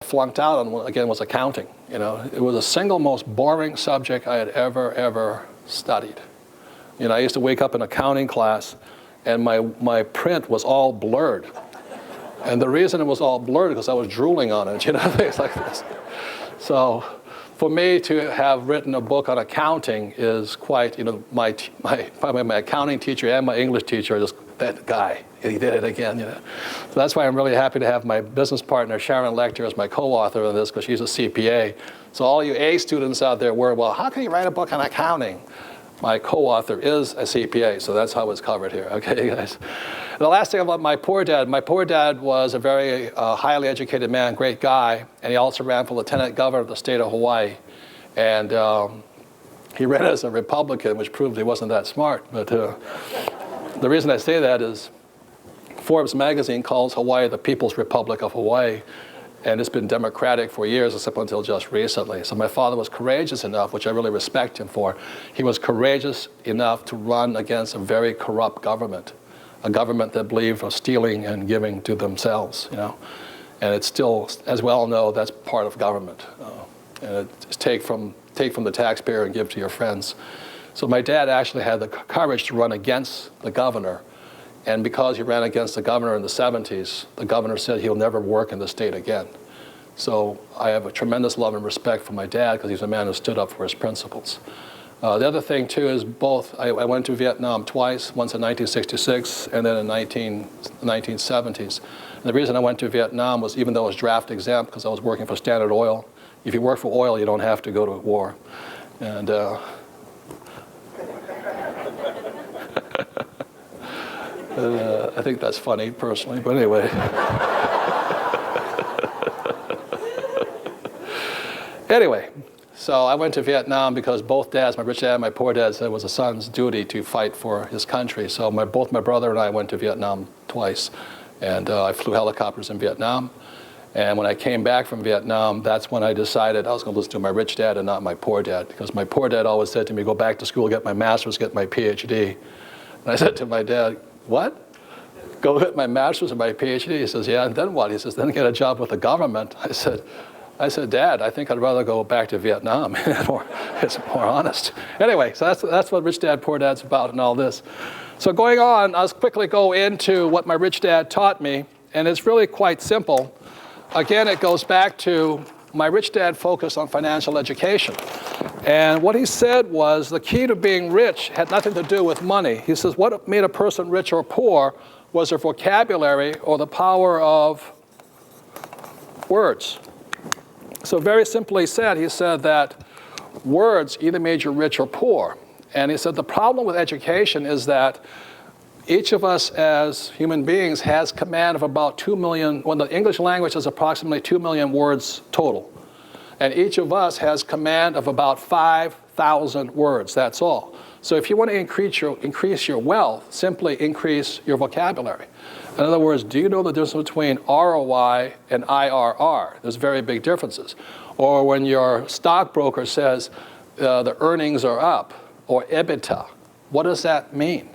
flunked out on, again, was accounting. It was the single most boring subject I had ever studied. I used to wake up in accounting class, and my print was all blurred. And the reason it was all blurred is because I was drooling on it, things like this. So for me to have written a book on accounting is quite, probably my accounting teacher and my English teacher are just, that guy, he did it again, So that's why I'm really happy to have my business partner, Sharon Lechter, as my co-author of this, because she's a CPA. So all you A students out there were, well, how can you write a book on accounting? My co-author is a CPA, so that's how it's covered here, okay, guys? The last thing about my poor dad was a very highly educated man, great guy, and he also ran for lieutenant governor of the state of Hawaii. And he ran as a Republican, which proved he wasn't that smart. But the reason I say that is Forbes magazine calls Hawaii the People's Republic of Hawaii, and it's been democratic for years, except until just recently. So my father was courageous enough, which I really respect him for. He was courageous enough to run against a very corrupt government, a government that believed in stealing and giving to themselves, And it's still, as we all know, that's part of government. And it's take from the taxpayer and give to your friends. So my dad actually had the courage to run against the governor. And because he ran against the governor in the 70s, the governor said he'll never work in the state again. So I have a tremendous love and respect for my dad because he's a man who stood up for his principles. The other thing, too, is I went to Vietnam twice, once in 1966 and then in the 1970s. And the reason I went to Vietnam was even though I was draft exempt because I was working for Standard Oil. If you work for oil, you don't have to go to war. And I think that's funny, personally, but anyway. Anyway, so I went to Vietnam because both dads, my rich dad and my poor dad, said it was a son's duty to fight for his country. So both my brother and I went to Vietnam twice. And I flew helicopters in Vietnam. And when I came back from Vietnam, that's when I decided I was going to listen to my rich dad and not my poor dad. Because my poor dad always said to me, go back to school, get my master's, get my PhD. And I said to my dad, what? Go get my master's and my PhD? He says, yeah, and then what? He says, then get a job with the government. I said, Dad, I think I'd rather go back to Vietnam. It's more honest. Anyway, so that's what Rich Dad, Poor Dad's about and all this. So going on, I'll quickly go into what my rich dad taught me, and it's really quite simple. Again, it goes back to my rich dad focused on financial education. And what he said was the key to being rich had nothing to do with money. He says what made a person rich or poor was their vocabulary or the power of words. So very simply said, he said that words either made you rich or poor. And he said the problem with education is that each of us as human beings has command of about 2 million, well, the English language is approximately 2 million words total. And each of us has command of about 5,000 words, that's all. So if you want to increase your wealth, simply increase your vocabulary. In other words, do you know the difference between ROI and IRR? There's very big differences. Or when your stockbroker says the earnings are up, or EBITDA, what does that mean?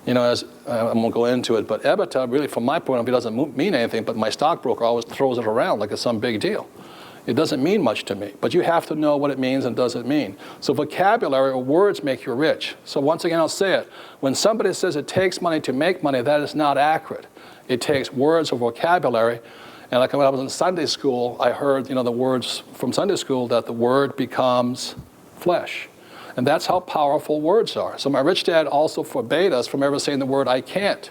As I won't go into it, but EBITDA really, from my point of view, doesn't mean anything, but my stockbroker always throws it around like it's some big deal. It doesn't mean much to me, but you have to know what it means and doesn't mean. So vocabulary or words make you rich. So once again, I'll say it. When somebody says it takes money to make money, that is not accurate. It takes words or vocabulary. And like when I was in Sunday school, I heard, the words from Sunday school that the word becomes flesh. And that's how powerful words are. So my rich dad also forbade us from ever saying the word I can't.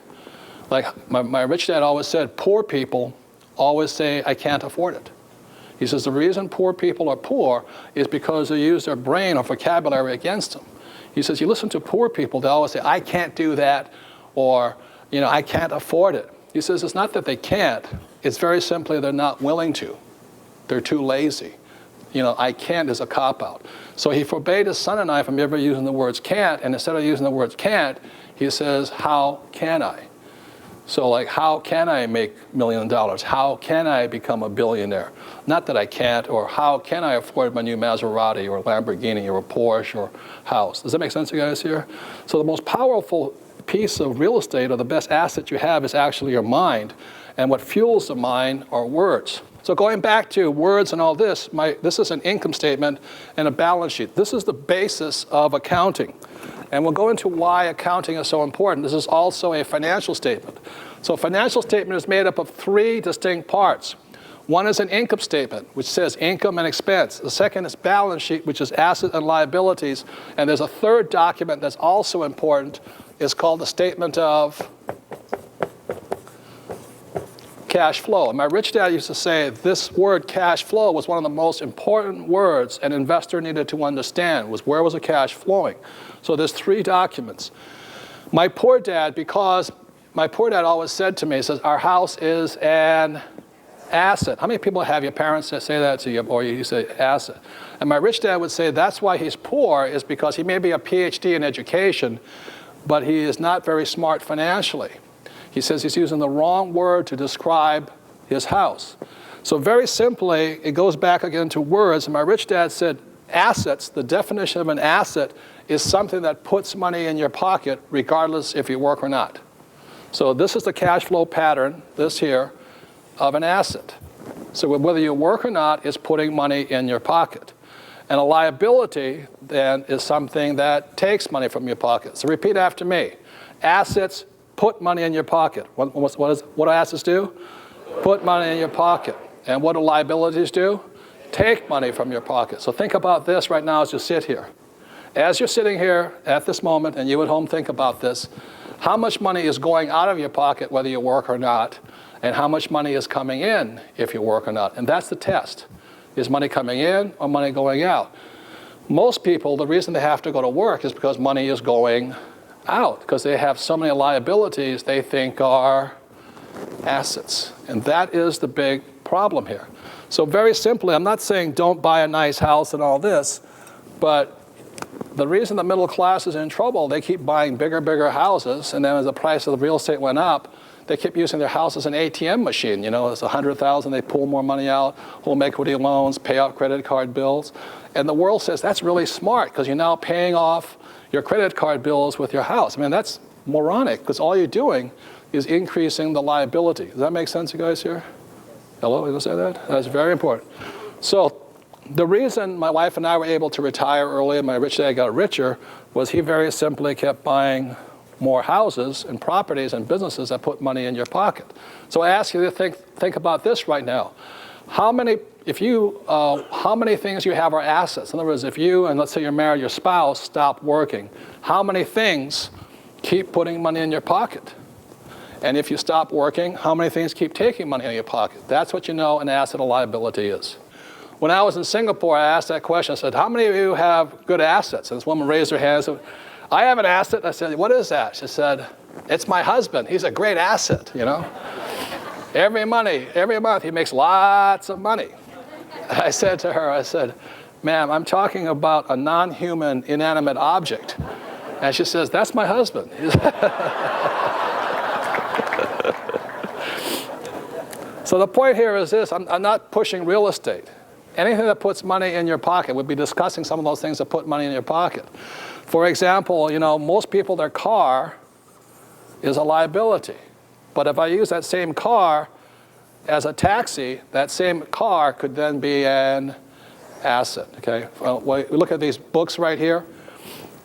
Like my rich dad always said, poor people always say I can't afford it. He says the reason poor people are poor is because they use their brain or vocabulary against them. He says you listen to poor people, they always say I can't do that, or I can't afford it. He says it's not that they can't, it's very simply they're not willing to. They're too lazy. I can't is a cop-out. So he forbade his son and I from ever using the words can't, and instead of using the words can't, he says, how can I? So like, how can I make $1 million? How can I become a billionaire? Not that I can't, or how can I afford my new Maserati or Lamborghini or a Porsche or house? Does that make sense to you guys here? So the most powerful piece of real estate or the best asset you have is actually your mind. And what fuels the mind are words. So going back to words and all this, this is an income statement and a balance sheet. This is the basis of accounting. And we'll go into why accounting is so important. This is also a financial statement. So a financial statement is made up of 3 distinct parts. One is an income statement, which says income and expense. The second is balance sheet, which is assets and liabilities. And there's a third document that's also important. It's called the statement of cash flow. And my rich dad used to say this word cash flow was one of the most important words an investor needed to understand, was where was the cash flowing. So there's 3 documents. My poor dad, because my poor dad always said to me, he says, our house is an asset. How many people have your parents that say that to you, or you say asset? And my rich dad would say that's why he's poor, is because he may be a PhD in education, but he is not very smart financially. He says he's using the wrong word to describe his house. So very simply, it goes back again to words. And my rich dad said assets, the definition of an asset is something that puts money in your pocket regardless if you work or not. So this is the cash flow pattern, this here, of an asset. So whether you work or not, it's putting money in your pocket. And a liability, then, is something that takes money from your pocket. So repeat after me. Assets put money in your pocket. What do assets do? Put money in your pocket. And what do liabilities do? Take money from your pocket. So think about this right now as you sit here. As you're sitting here at this moment, and you at home think about this, how much money is going out of your pocket whether you work or not, and how much money is coming in if you work or not. And that's the test. Is money coming in or money going out? Most people, the reason they have to go to work is because money is going out, because they have so many liabilities they think are assets. And that is the big problem here. So very simply, I'm not saying don't buy a nice house and all this, but the reason the middle class is in trouble, they keep buying bigger houses, and then as the price of the real estate went up, they keep using their house as an ATM machine. You know, it's $100,000, they pull more money out, home equity loans, pay off credit card bills. And the world says that's really smart because you're now paying off your credit card bills with your house. I mean, that's moronic because all you're doing is increasing the liability. Does that make sense, you guys here? Hello, you say that? That's very important. So the reason my wife and I were able to retire early and my rich dad got richer was he very simply kept buying more houses and properties and businesses that put money in your pocket. So I ask you to think about this right now. How many things you have are assets? In other words, if you, and let's say you're married, your spouse stopped working, how many things keep putting money in your pocket? And if you stop working, how many things keep taking money in your pocket? That's what you know an asset or liability is. When I was in Singapore, I asked that question. I said, how many of you have good assets? And this woman raised her hand and said, I have an asset. I said, what is that? She said, it's my husband. He's a great asset, you know. Every month he makes lots of money. I said to her, I said, ma'am, I'm talking about a non-human inanimate object. And she says, that's my husband. So the point here is this, I'm not pushing real estate. Anything that puts money in your pocket, we'll be discussing some of those things that put money in your pocket. For example, you know, most people, their car is a liability. But if I use that same car as a taxi, that same car could then be an asset, okay? Well, we look at these books right here.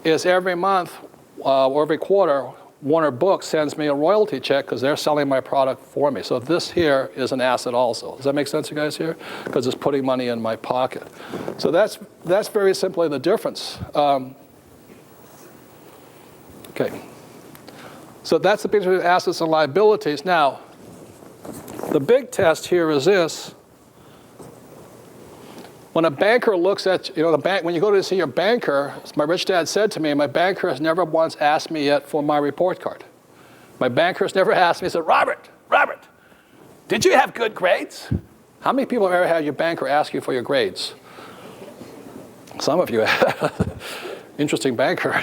Is every month or every quarter, Warner Books sends me a royalty check because they're selling my product for me. So this here is an asset also. Does that make sense, you guys here? Because it's putting money in my pocket. So that's very simply the difference. Okay, so that's the difference between assets and liabilities. Now, the big test here is this. When a banker looks at, you know, the bank, when you go to see your banker, as my rich dad said to me, my banker has never once asked me yet for my report card. My banker has never asked me, he said, Robert, did you have good grades? How many people have ever had your banker ask you for your grades? Some of you have. Interesting banker.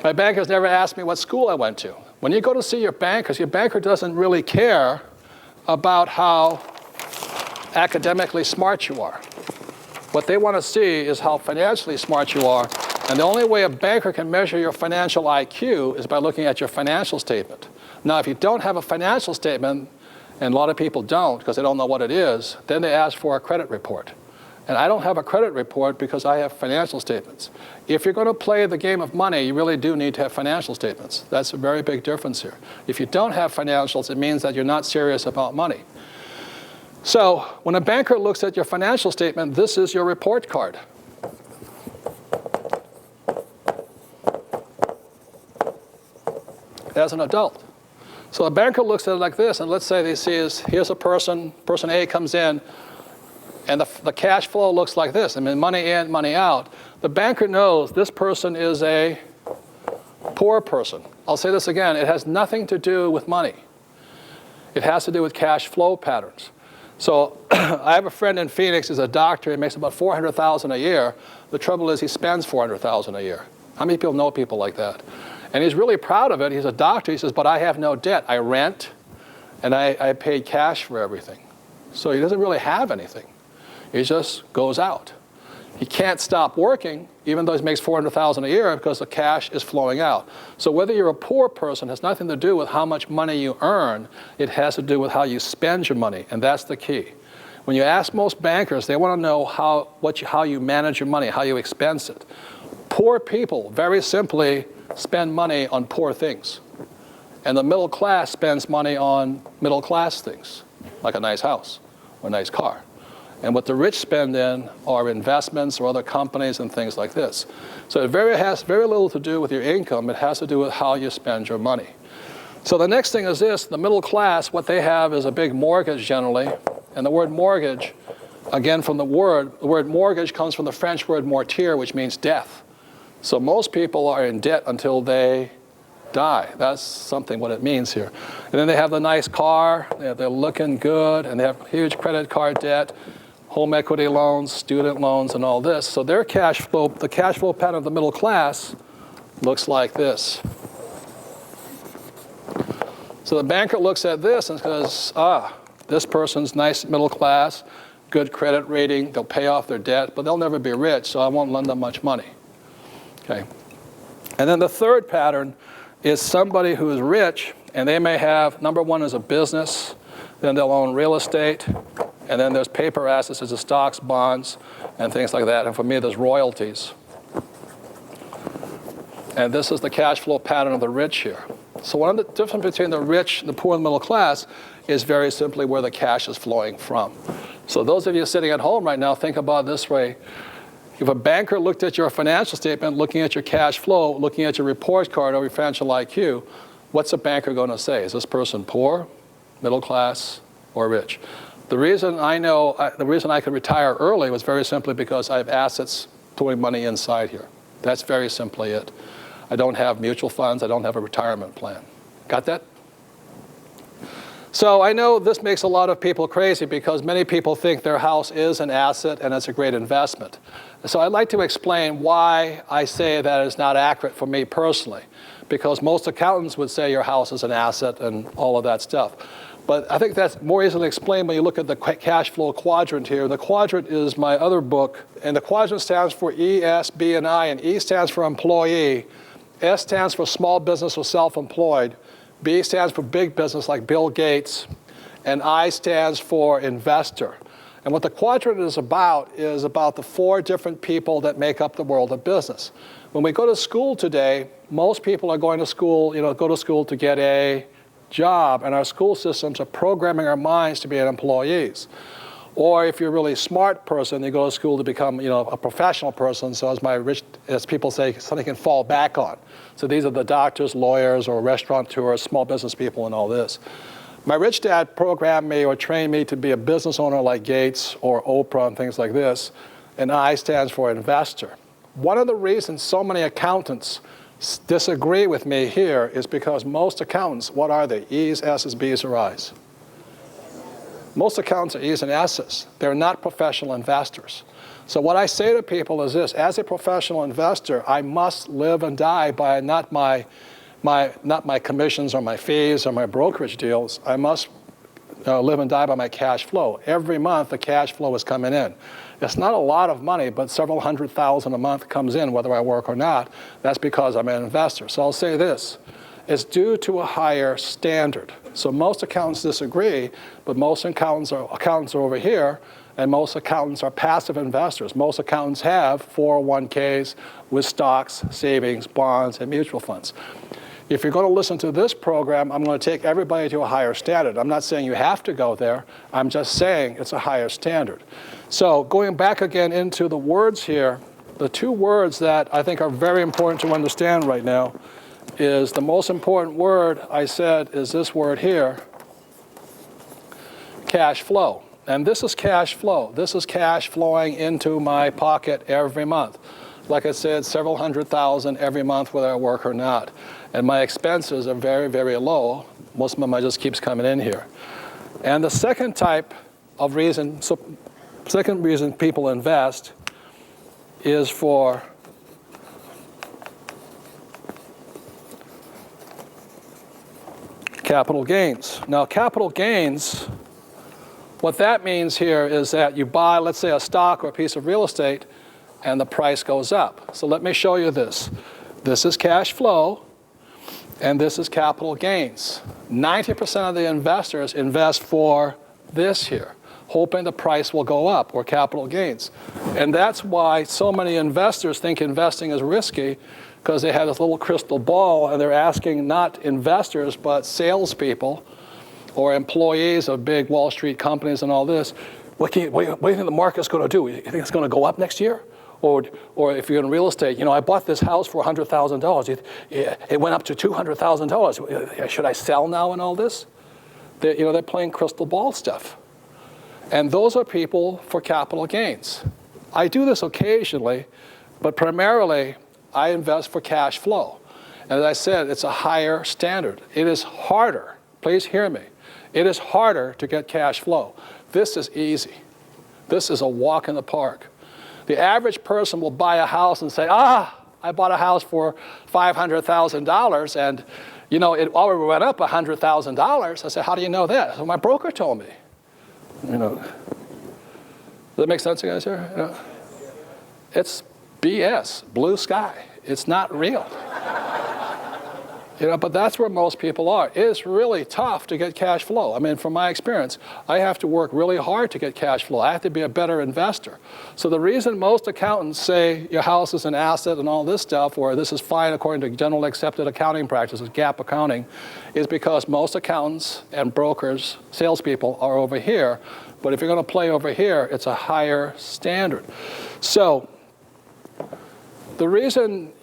My banker's never asked me what school I went to. When you go to see your banker doesn't really care about how academically smart you are. What they want to see is how financially smart you are. And the only way a banker can measure your financial IQ is by looking at your financial statement. Now, if you don't have a financial statement, and a lot of people don't because they don't know what it is, then they ask for a credit report. And I don't have a credit report because I have financial statements. If you're going to play the game of money, you really do need to have financial statements. That's a very big difference here. If you don't have financials, it means that you're not serious about money. So when a banker looks at your financial statement, this is your report card. As an adult. So a banker looks at it like this, and let's say they see here's a person A comes in, and the cash flow looks like this. I mean, money in, money out. The banker knows this person is a poor person. I'll say this again, it has nothing to do with money. It has to do with cash flow patterns. So I have a friend in Phoenix, he's a doctor, he makes about $400,000 a year. The trouble is he spends $400,000 a year. How many people know people like that? And he's really proud of it. He's a doctor. He says, but I have no debt. I rent, and I paid cash for everything. So he doesn't really have anything. He just goes out. He can't stop working, even though he makes $400,000 a year, because the cash is flowing out. So whether you're a poor person has nothing to do with how much money you earn. It has to do with how you spend your money, and that's the key. When you ask most bankers, they want to know how you manage your money, how you expense it. Poor people, very simply, spend money on poor things. And the middle class spends money on middle class things, like a nice house or a nice car. And what the rich spend in are investments or other companies and things like this. So it has very little to do with your income. It has to do with how you spend your money. So the next thing is this. The middle class, what they have is a big mortgage generally. And the word mortgage, again from the word mortgage comes from the French word mortier, which means death. So most people are in debt until they die. That's what it means here. And then they have the nice car, they're looking good, and they have huge credit card debt, home equity loans, student loans, and all this. So their cash flow, the cash flow pattern of the middle class looks like this. So the banker looks at this and says, this person's nice middle class, good credit rating, they'll pay off their debt, but they'll never be rich, so I won't lend them much money. Okay. And then the third pattern is somebody who is rich, and they may have, number one is a business, then they'll own real estate, and then there's paper assets, there's the stocks, bonds, and things like that. And for me, there's royalties. And this is the cash flow pattern of the rich here. So one of the difference between the rich, the poor, and the middle class is very simply where the cash is flowing from. So those of you sitting at home right now, think about it this way. If a banker looked at your financial statement, looking at your cash flow, looking at your report card or your financial IQ, what's a banker going to say? Is this person poor, middle class, or rich? The reason I could retire early was very simply because I have assets putting money inside here. That's very simply it. I don't have mutual funds. I don't have a retirement plan. Got that? So I know this makes a lot of people crazy because many people think their house is an asset and it's a great investment. So I'd like to explain why I say that is not accurate for me personally, because most accountants would say your house is an asset and all of that stuff. But I think that's more easily explained when you look at the cash flow quadrant here. The quadrant is my other book, and the quadrant stands for E, S, B, and I, and E stands for employee, S stands for small business or self-employed, B stands for big business like Bill Gates, and I stands for investor. And what the quadrant is about the four different people that make up the world of business. When we go to school today, most people are going to school, go to school to get a job, and our school systems are programming our minds to be employees. Or if you're a really smart person, you go to school to become, a professional person, so as people say, something you can fall back on. So these are the doctors, lawyers, or restaurateurs, small business people, and all this. My rich dad programmed me or trained me to be a business owner like Gates or Oprah and things like this, and I stands for investor. One of the reasons so many accountants disagree with me here is because most accountants, what are they? E's, S's, B's, or I's? Most accountants are E's and S's. They're not professional investors. So what I say to people is this: as a professional investor, I must live and die by not my commissions or my fees or my brokerage deals. I must live and die by my cash flow. Every month, the cash flow is coming in. It's not a lot of money, but several $100,000 a month comes in, whether I work or not. That's because I'm an investor. So I'll say this. It's due to a higher standard. So most accountants disagree, but most accountants are over here, and most accountants are passive investors. Most accountants have 401ks with stocks, savings, bonds, and mutual funds. If you're going to listen to this program, I'm going to take everybody to a higher standard. I'm not saying you have to go there. I'm just saying it's a higher standard. So going back again into the words here, the two words that I think are very important to understand right now is the most important word I said is this word here, cash flow. And this is cash flow. This is cash flowing into my pocket every month. Like I said, several $100,000 every month whether I work or not. And my expenses are very, very low. Most of them just keeps coming in here. And the second type of reason, second reason people invest is for capital gains. Now, capital gains, what that means here is that you buy, let's say, a stock or a piece of real estate, and the price goes up. So let me show you this. This is cash flow, and this is capital gains. 90% of the investors invest for this here, hoping the price will go up, or capital gains. And that's why so many investors think investing is risky, because they have this little crystal ball and they're asking not investors but salespeople or employees of big Wall Street companies and all this, what do you think the market's going to do? You think it's going to go up next year? Or if you're in real estate, I bought this house for $100,000. It went up to $200,000. Should I sell now and all this? They're playing crystal ball stuff. And those are people for capital gains. I do this occasionally, but primarily I invest for cash flow. And as I said, it's a higher standard. It is harder, please hear me, it is harder to get cash flow. This is easy. This is a walk in the park. The average person will buy a house and say, I bought a house for $500,000 and it already went up $100,000. I said, how do you know that? So my broker told me. Does that make sense, you guys here? It's BS, blue sky. It's not real. But that's where most people are. It's really tough to get cash flow. I mean, from my experience, I have to work really hard to get cash flow. I have to be a better investor. So the reason most accountants say your house is an asset and all this stuff, or this is fine according to generally accepted accounting practices, GAAP accounting, is because most accountants and brokers, salespeople, are over here. But if you're going to play over here, it's a higher standard. So the reason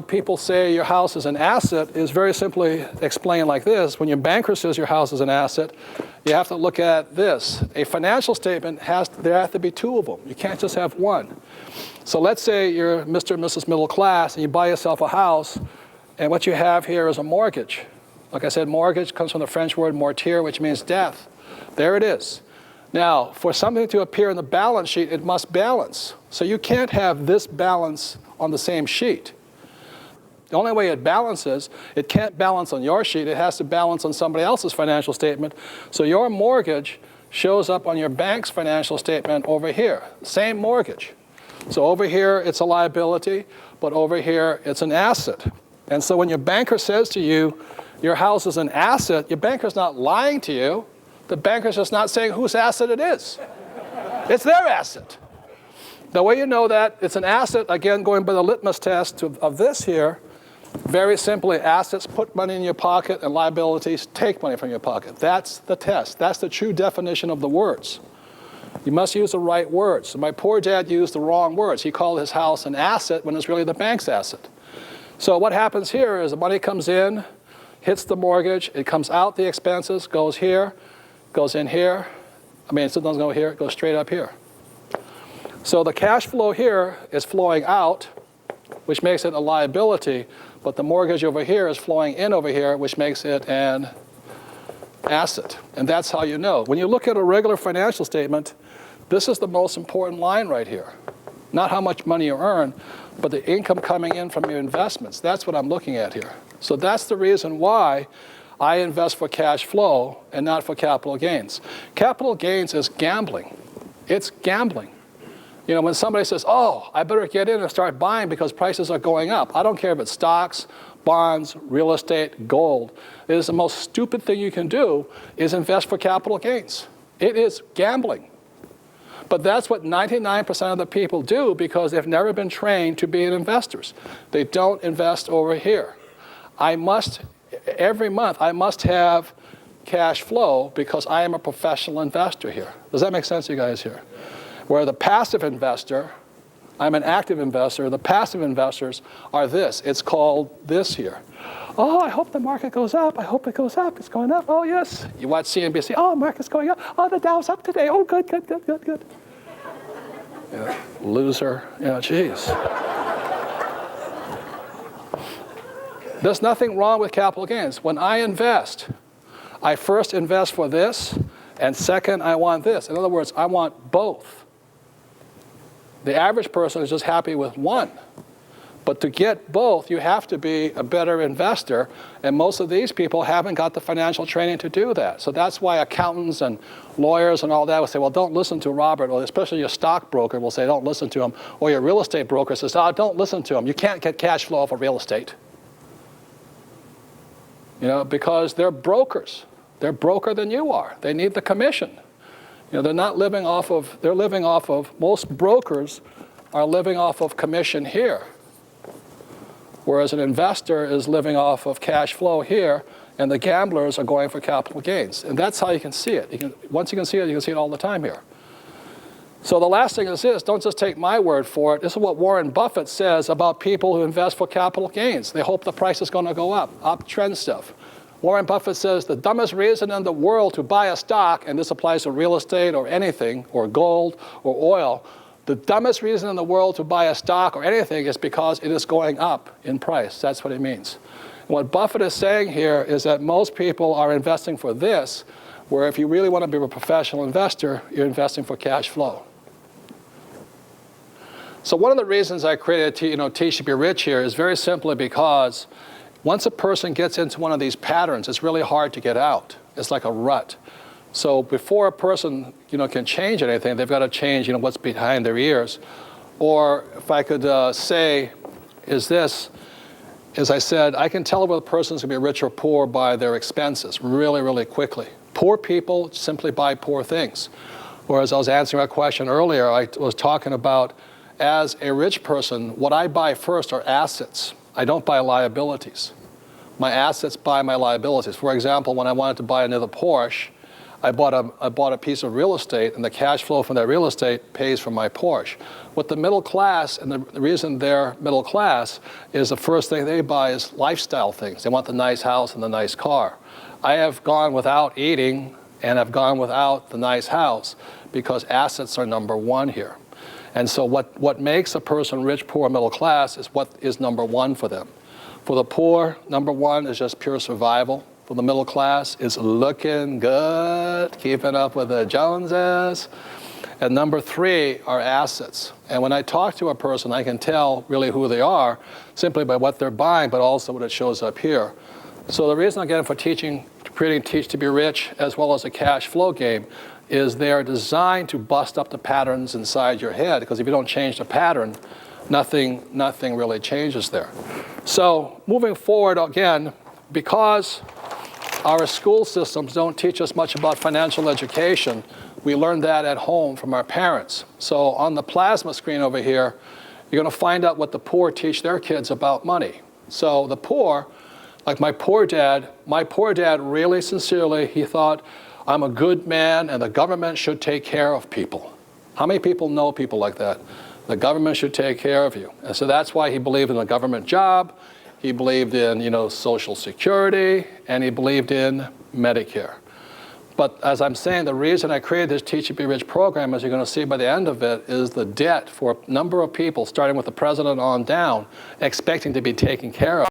people say your house is an asset is very simply explained like this. When your banker says your house is an asset, you have to look at this. A financial statement there have to be two of them. You can't just have one. So let's say you're Mr. and Mrs. Middle Class and you buy yourself a house, and what you have here is a mortgage. Like I said, mortgage comes from the French word mortir, which means death. There it is. Now, for something to appear in the balance sheet, it must balance. So you can't have this balance on the same sheet. The only way it balances, it can't balance on your sheet. It has to balance on somebody else's financial statement. So your mortgage shows up on your bank's financial statement over here. Same mortgage. So over here, it's a liability, but over here, it's an asset. And so when your banker says to you, your house is an asset, your banker's not lying to you. The banker's just not saying whose asset it is. It's their asset. The way you know that it's an asset, again, going by the litmus test of this here, very simply, assets put money in your pocket and liabilities take money from your pocket. That's the test. That's the true definition of the words. You must use the right words. So my poor dad used the wrong words. He called his house an asset when it's really the bank's asset. So what happens here is the money comes in, hits the mortgage, it comes out the expenses, goes here, goes in here. I mean, it doesn't go here, it goes straight up here. So the cash flow here is flowing out, which makes it a liability, but the mortgage over here is flowing in over here, which makes it an asset. And that's how you know. When you look at a regular financial statement, this is the most important line right here. Not how much money you earn, but the income coming in from your investments. That's what I'm looking at here. So that's the reason why I invest for cash flow and not for capital gains. Capital gains is gambling. It's gambling. You know, when somebody says, oh, I better get in and start buying because prices are going up. I don't care if it's stocks, bonds, real estate, gold. It is the most stupid thing you can do is invest for capital gains. It is gambling. But that's what 99% of the people do because they've never been trained to be investors. They don't invest over here. Every month, I must have cash flow because I am a professional investor here. Does that make sense to you guys here? Where the passive investor, I'm an active investor, the passive investors are this. It's called this here. Oh, I hope the market goes up. I hope it goes up. It's going up. Oh, yes. You watch CNBC. Oh, market's going up. Oh, the Dow's up today. Oh, good, good, good, good, good. Yeah, loser. Yeah, geez. There's nothing wrong with capital gains. When I invest, I first invest for this, and second, I want this. In other words, I want both. The average person is just happy with one. But to get both, you have to be a better investor, and most of these people haven't got the financial training to do that. So that's why accountants and lawyers and all that will say, well, don't listen to Robert, or especially your stockbroker will say, don't listen to him, or your real estate broker says, oh, don't listen to him. You can't get cash flow off of real estate. You know, because they're brokers. They're broker than you are. They need the commission. You know, they're not living off of, they're living off of, most brokers are living off of commission here. Whereas an investor is living off of cash flow here, and the gamblers are going for capital gains. And that's how you can see it. Once you can see it, you can see it all the time here. So the last thing is this, don't just take my word for it. This is what Warren Buffett says about people who invest for capital gains. They hope the price is going to go up, uptrend stuff. Warren Buffett says the dumbest reason in the world to buy a stock, and this applies to real estate or anything, or gold or oil, the dumbest reason in the world to buy a stock or anything is because it is going up in price. That's what it means. And what Buffett is saying here is that most people are investing for this, where if you really want to be a professional investor, you're investing for cash flow. So one of the reasons I created Teach to Be Rich here is very simply because once a person gets into one of these patterns, it's really hard to get out. It's like a rut. So before a person can change anything, they've got to change what's behind their ears. Or if I could say, as I said, I can tell whether a person's going to be rich or poor by their expenses really, really quickly. Poor people simply buy poor things. Whereas I was answering a question earlier, I was talking about as a rich person, what I buy first are assets. I don't buy liabilities. My assets buy my liabilities. For example, when I wanted to buy another Porsche, I bought a piece of real estate, and the cash flow from that real estate pays for my Porsche. What the middle class, and the reason they're middle class, is the first thing they buy is lifestyle things. They want the nice house and the nice car. I have gone without eating, and I've gone without the nice house because assets are number one here. And so what makes a person rich, poor, middle class is what is number one for them. For the poor, number one is just pure survival. For the middle class, it's looking good, keeping up with the Joneses. And number three are assets. And when I talk to a person, I can tell really who they are simply by what they're buying, but also what it shows up here. So the reason again for creating Teach to Be Rich, as well as a cash flow game, is they're designed to bust up the patterns inside your head, because if you don't change the pattern, nothing really changes there. So moving forward, again, because our school systems don't teach us much about financial education, we learn that at home from our parents. So on the plasma screen over here, you're going to find out what the poor teach their kids about money. So the poor, like my poor dad really sincerely, he thought, I'm a good man and the government should take care of people. How many people know people like that? The government should take care of you. And so that's why he believed in a government job. He believed in, Social Security, and he believed in Medicare. But as I'm saying, the reason I created this Teach to Be Rich program, as you're going to see by the end of it, is the debt for a number of people, starting with the president on down, expecting to be taken care of.